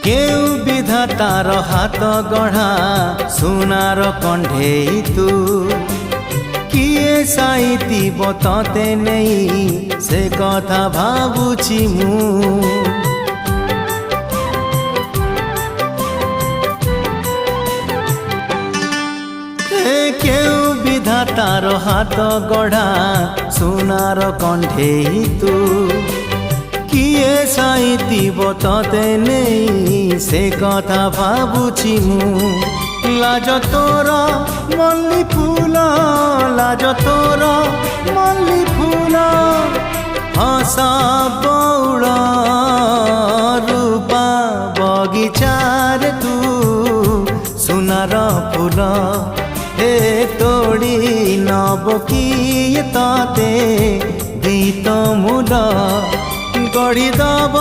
केउ विधातार हाथ गढ़ा सुनार कंढेई तू किए साइतिब तते नहीं से कथा भाबुछि मु केउ विधातार हाथ गढ़ा सुनार कंढेई तू किए साइतिब तते नहीं से कथा भाबुछि मु लाज तोर मल्ली फूल लाज तोर मल्ली फूल हसा बौड़ रूपा बगीचार तू सुनार फूल हे तोड़ी नब किए तते गीत मूल गढ़ी दब